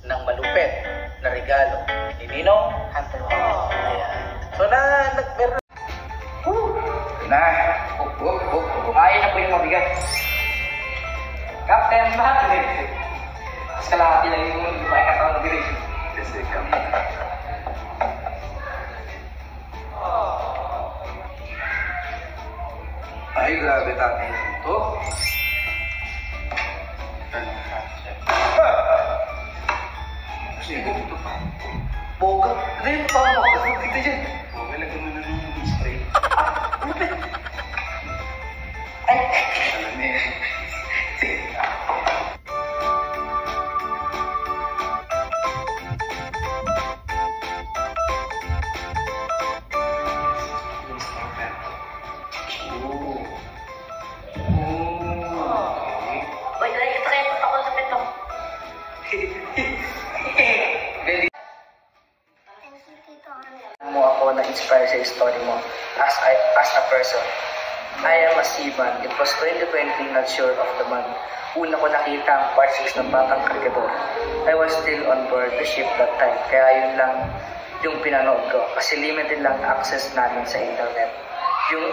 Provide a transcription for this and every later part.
ng malupit na regalo ni Ninong Hunter. Ayan. So meron Na, kumain na po yung mabigat. Captain, bakit? Mas kalahati lang yung may katawan na bilis. kasi kami. Ay, grabe tatay ito. Kasi ito pa. Boga. Ano yung pa ako? Tignan dyan. Boga, lagyan mo na rin yung spray. Ay! Alam eh. Uy, dali kita kayo ako sa pito. Mo ako na-inspire sa story mo as a person. I am a seaman. It was 2020, not sure of the month. Una ko nakita ang part 6 ng Batang Kargador. I was still on board the ship that time, kaya yun lang yung pinanood ko. Kasi limited lang access namin sa internet. Yung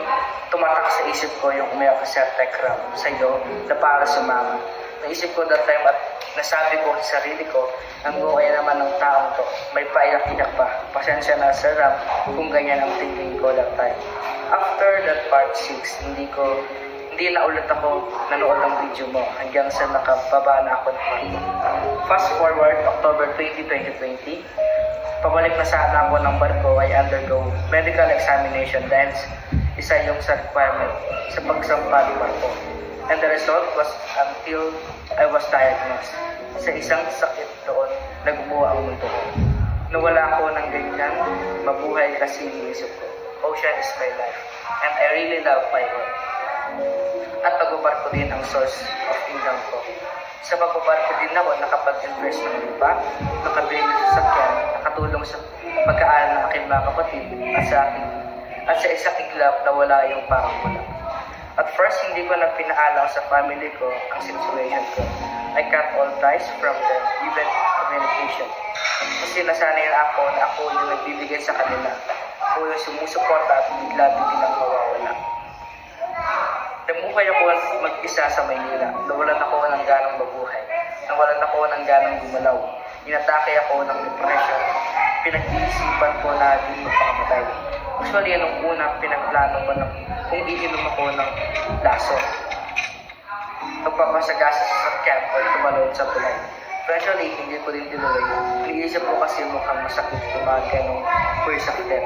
tumatak sa isip ko yung umayak sa Techram sa'yo na para sumama. Naisip ko that time at nasabi ko sa sarili ko, ang buhay naman ng taong to, may paiyak-iyak pa. Pasensya na sa Ram kung ganyan ang thinking ko that time. After that part 6, hindi na ulit ako nanood ng video mo hanggang sa nakababa na ako ng barko. Fast forward, October 20, 2020, pabalik na sana ako ng barko, I undergo medical examination dahil isa yung sa requirement sa pagsampa ng barko. And the result was until I was diagnosed. Sa isang sakit doon, nagbuo ang mundo ko. Nawala ako ng ganyan, mabuhay kasi iniisip ko. Ocean is my life, and I really love my work. At pagbabarko din ang source of income ko. Sa pagbabarko din ako nakapag-invest ng lupa, nakabili ng sasakyan, nakatulong sa pag-aaral ng aking mga kapatid at sa isang iglap na wala yung parang wala. At first, hindi ko na pinaalam sa family ko ang situation ko. I cut all ties from them, even communication. Kasi nasanay na ako na ako yung nagbibigay sa kanila. Ako yung sumusuporta at bigla-biglang mawawala. Namuhay ako mag-isa sa Maynila. Nawalan ako ng ganang mabuhay. Nawalan ako ng ganang gumalaw. Inatake ako ng depression. Pinag-iisipan ko na din magpakamatay. Actually, anong una, pinagplano ko na kung iinom ako ng laso. Pagpapasagasa sa sasakyan o tumalon sa tulay. Eventually, hindi ko din tinuloy. Iniisip ko kasi mukhang masakit tumaga nung sakit.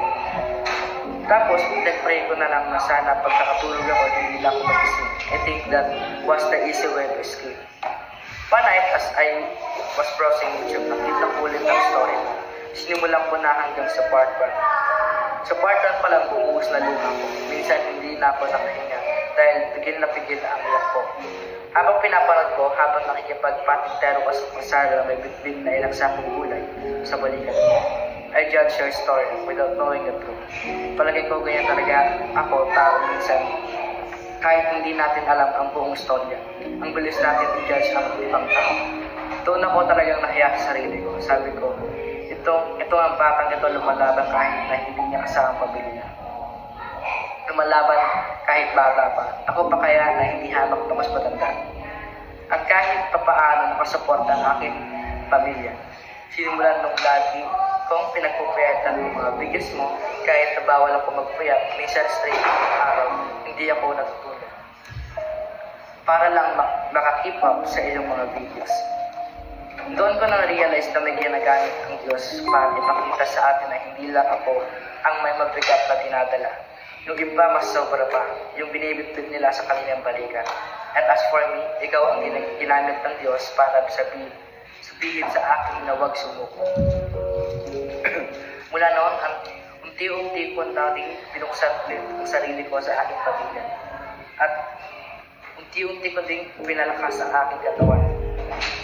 Tapos, nag-pray ko na lang na sana pagkakatulog ako, hindi lang ako magising. I think that was the easy way to escape. One night, as I was browsing YouTube, nakita ko ulit ang story. Sinimulan ko na hanggang sa part 1. Sa part 1 pa lang, bumuhos na luha ko. Minsan, hindi na ako nakahinga dahil pigil na ang iyak ko. Habang pinapanood ko, habang nakikipagpatintero ka sa pasara na may bitbit na ilang sakong gulay sa balikat ko, I judge your story without knowing the truth. Palagay ko ganyan talaga ako, tao minsan. Kahit hindi natin alam ang buong storya, ang bilis natin i-judge ang ibang tao. Doon ako talagang nahiya sa sarili ko. Sabi ko, ito ang batang ito lumalaban kahit na hindi niya kasama ang pamilya. Lumalaban kahit bata pa. Ako pa kaya na hindi hamak na mas matanda. At kahit papaano nakasuporta ang aking pamilya. Sinimulan nung lagi kung pinagpupayagan ng mga videos mo, kahit na bawal ako magpuyat, minsan straight araw, hindi ako natutulog. Para lang makakeep up sa iyong mga videos. Doon ko na-realize na may ginagamit ang Diyos para ipakita sa atin na hindi lang ako ang may mabigat na dinadala. Yung iba mas sobra pa, yung binibitbit nila sa kanilang balikan. And as for me, ikaw ang ginamit ng Diyos para sabihin sa akin na huwag sumuko. Mula noon, unti-unti ko nating binuksan ang sarili ko sa aking pamilya. At unti-unti ko ding pinalakas ang aking katawan.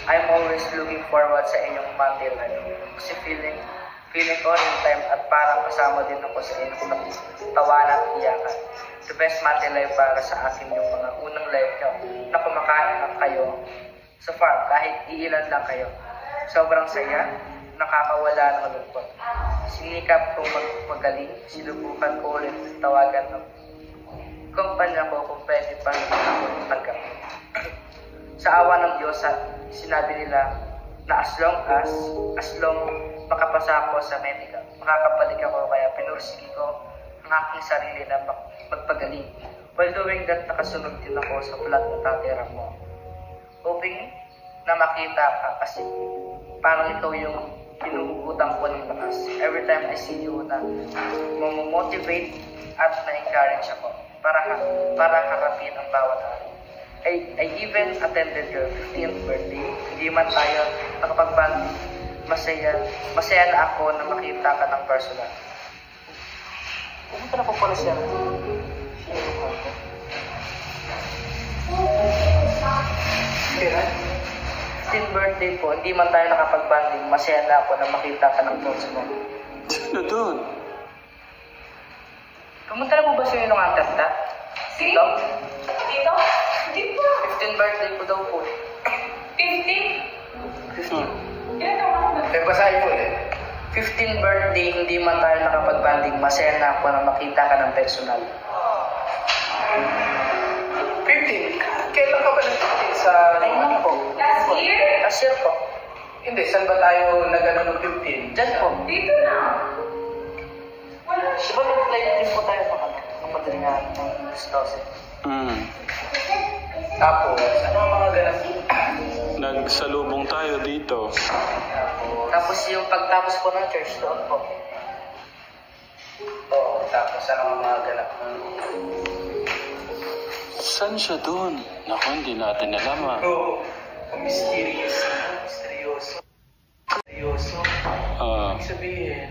I'm always looking forward sa inyong Monday life. Kasi feeling ko in time at parang kasama din ako sa inyong tawanan at iyakan. The best Monday life para sa akin yung mga unang life nyo na kumakain na kayo sa farm kahit iilan lang kayo. Sobrang saya, nakakawala ng lungkot. Sinikap kong magpagaling, sinubukan ko ulit tawagan ng kumpanya ko kung pwede pa rin ako tanggap. Sa awa ng Diyos, sinabi nila na as long makapasa ako sa medical, makakabalik ako, kaya pinursige ko ang aking sarili na magpagaling. While doing that, nakasunod din ako sa vlog ng tatera mo. Hoping na makita ka kasi parang ikaw yung pinuhugutan ko ng lakas. Every time I see you na motivate at na-encourage ako para harapin ang bawat araw. I even attended your 15th birthday. Hindi man tayo nakapagbanding. Masaya na ako na makita ka ng personal. Pumunta na po pala siya. Kaya? 15th birthday po, hindi man tayo nakapagbanding. Masaya na ako na makita ka ng personal. Sino doon? Pumunta na po ba siya yung kanta? Dito? Dito? Hindi po. 15th birthday ko daw po. 50? Hmm. Ilan ang mga ba? Basahin mo eh. 15th birthday, hindi man tayo nakapagbanding. Masaya na ako na makita ka ng personal. 15? Kailan ka ba nag-15 sa... Ayun po. Last year? Last year po. Hindi, saan ba tayo nag-ano ng 15? Diyan po. Dito na. Wala Di siya. ba nag-live din po tayo kapatid nga ng Stose? Hmm. Tapos, ano ang mga ganap? Nagsalubong tayo dito. Tapos yung pagtapos po ng church doon po. Oo, tapos ano ang mga ganap? Saan siya doon? Naku, hindi natin alam ah. Oo, mysterious. Misteryoso. Misteryoso. Ah, Ibig sabihin,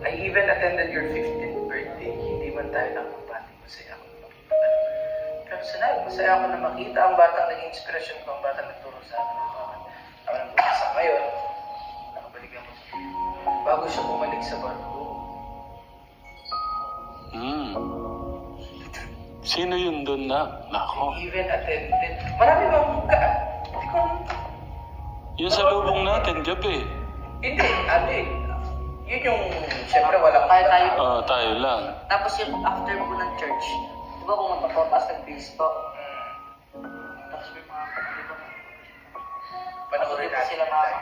I even attended your 15th birthday. Hindi man tayo nakapati. Masaya ako na makita. Personal, masaya ako na makita ang batang naging inspirasyon ko, ang batang nagturo sa akin. Ako nang bumasa ngayon, nakabalik ako. Bago siya bumalik sa barko. hmm. Sino yun doon na? Nako. I even attended. Marami bang hindi ko... Yung salubong natin, gabi. Hindi, ano eh. Yun yung, syempre walang... Tayo. Tayo lang. Tapos yung after po ng church, di ba pumunta po, tapos nag-base po. Tapos may mga kapatid ko. Panoorin natin. Sila mama.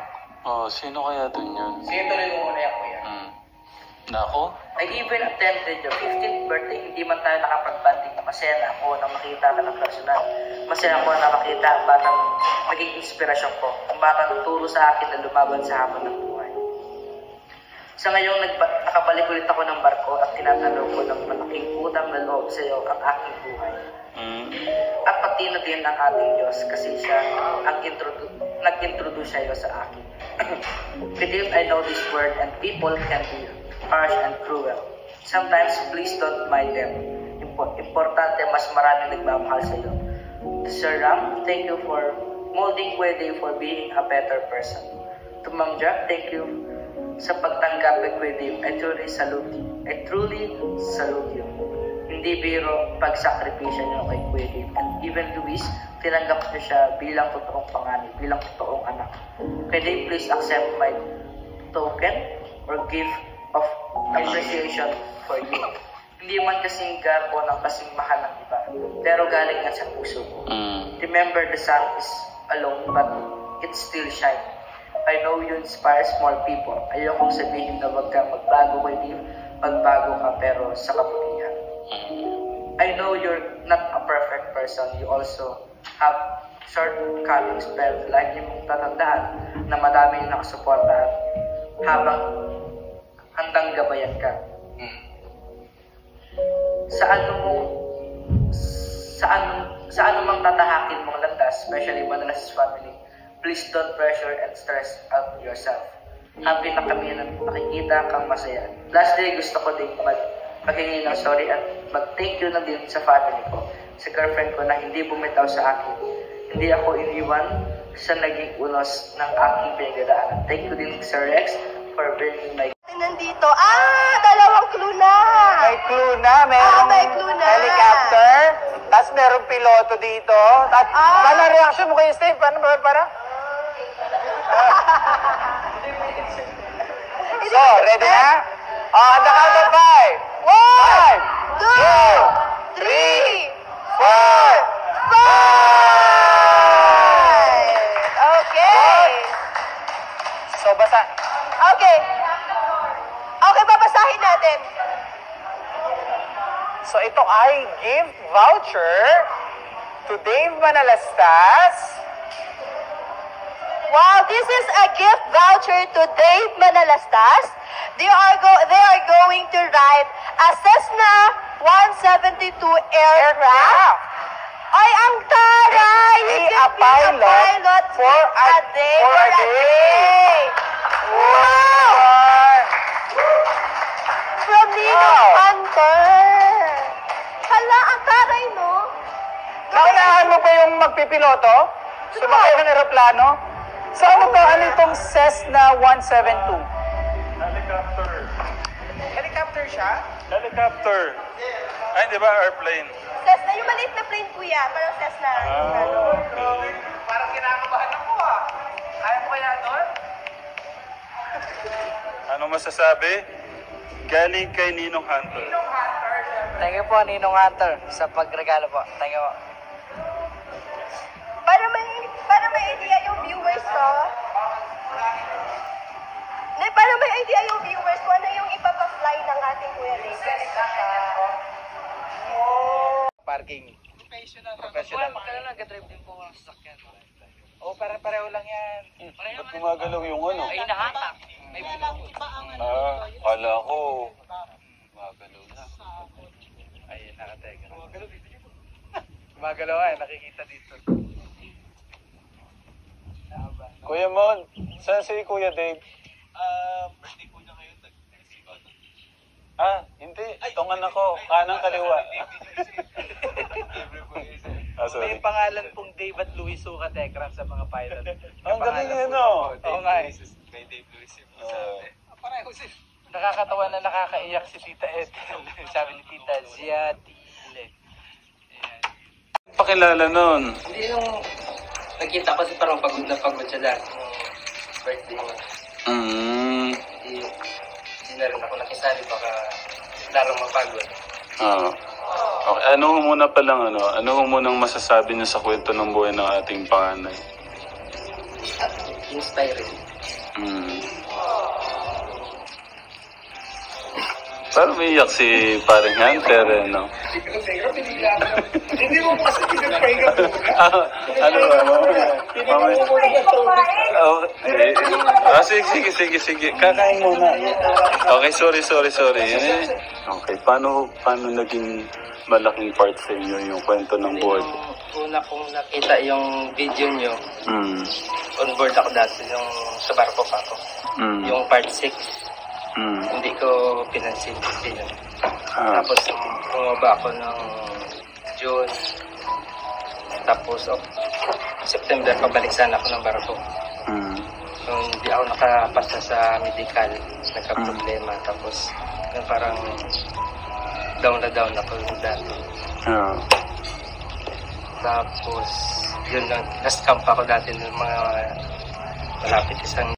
Sino kaya doon yun? Sige, tuloy mo muna yan, kuya. Nako. I even attended your 15th birthday, hindi man tayo nakapagbanding. Masaya na ako na makita ka ng personal. Masaya ako na makita ang batang naging inspirasyon ko. Ang batang nagturo sa akin na lumaban sa hamon ng buhay. Sa ngayong nakabalik ulit ako ng barko at tinatanong ko ng malaking utang na loob sa iyo ang aking buhay. At pati na din ang ating Diyos kasi siya ang nag-introduce siya sa akin. Believe I know this word and people can be harsh and cruel. Sometimes please don't mind them. Importante mas maraming nagmamahal sa iyo. Sir Ram, thank you for molding Kwede for being a better person. To Ma'am Jack, thank you sa pagtanggap kay Kwede. I truly salute you. Hindi biro pagsakripisya niyo kay Kwede. And even Luis, tinanggap niyo siya bilang totoong panganib, bilang totoong anak. Kwede, please accept my token or gift of appreciation for you. Hindi man kasing garbo ng kasing mahal ng iba, pero galing nga sa puso ko. Remember, the sun is alone, but it still shines. I know you inspire small people. Ayokong sabihin na wag kang magbago, Kwede. Magbago ka, pero sa kabutihan. I know you're not a perfect person. You also have shortcomings, pero lagi mong tatandaan na madami yung nakasuporta habang handang gabayan ka. Sa anumang tatahakin mong landas, especially madalas family, please don't pressure and stress out yourself. Happy na kami na nakikita kang masaya. Last day, gusto ko din maghingi ng sorry at mag-thank you na din sa family ko, sa girlfriend ko na hindi bumitaw sa akin. Hindi ako iniwan sa naging unos ng aking pinagdadaanan. Thank you din, Sir Rex, for bringing my... Nandito. Dalawang clue na. May clue na, merong may clue na. helicopter, tapos merong piloto dito. At paano reaction mo kay Steve? Paano ba? So, ready na? On the count of 5. 1, 2, 3, 4, 5! Okay. So, basta. Okay. Okay, babasahin natin. So, ito ay gift voucher to Dave Manalastas. Wow, this is a gift voucher to Dave Manalastas. They are going to ride a Cessna 172 aircraft. Ay, ang taray! Be You a can be a pilot for a day. for a day. Wow! From Ninong Hunter. Hala, ang taray, no? Naunahan mo pa yung magpipiloto? Sumakay ng aeroplano? So, ano to? Ano itong Cessna 172? Helicopter. Helicopter siya? Helicopter. Ay, di ba airplane? Cessna, yung maliit na plane, kuya. Parang Cessna. Okay. Parang kinakabahan ako ah. Kaya mo kaya doon? Ano masasabi? Galing kay Ninong Hunter. Thank you po, Ninong Hunter, sa pagregalo po. Thank you po. Para may idea yung viewers ko. Para may idea yung viewers ko, ano yung ipapa-fly ng ating Kuya Dave? Parking. Professional. Nag-drive din po ang sasakyan. Oo, pareho lang yan. Ba't gumagalaw yung ano? Ay, nahatak. Kala ko. Gumagalaw na. Ayun, nakateka. Gumagalaw nga, nakikita dito. Kuya Mon, saan si Kuya Dave? Birthday po niya ngayon. Hindi. Itong anak ko. Kanang kaliwa. Sorry. May pangalan pong Dave at Luis Suka Tekram sa mga pilot. Ang galing yun, no? Oo nga eh. Kay Dave Luis yung Pareho si... Nakakatawa na nakakaiyak si Tita Ed. Sabi ni Tita Ziatile. Pakilala nun. Hindi nung nakita ko parang pagod siya dahil nung birthday niya. Hindi na rin ako nakisali, baka lalong mapagod. Okay. Ano ho muna palang ano ho munang masasabi niyo sa kwento ng buhay ng ating panganay? Inspiring. Parang umiiyak si paring Hunter, no? Hindi mo kasi pinagpahinga po. Ano ba? Sige. Kakain muna. Okay, sorry. Okay, paano naging malaking part sa inyo yung kwento ng buhay? Yung una kong nakita yung video nyo, on board ako dati yung sa barko pa ako. Yung part 6, hindi ko pinansin. Tapos bumaba ako ng June. Tapos September, pabalik sana ako ng barko. So, hindi ako nakapasa sa medical. Nagka-problema. Tapos parang down na down ako yung dati. Tapos yun lang. Nas-camp ako dati ng mga malapit isang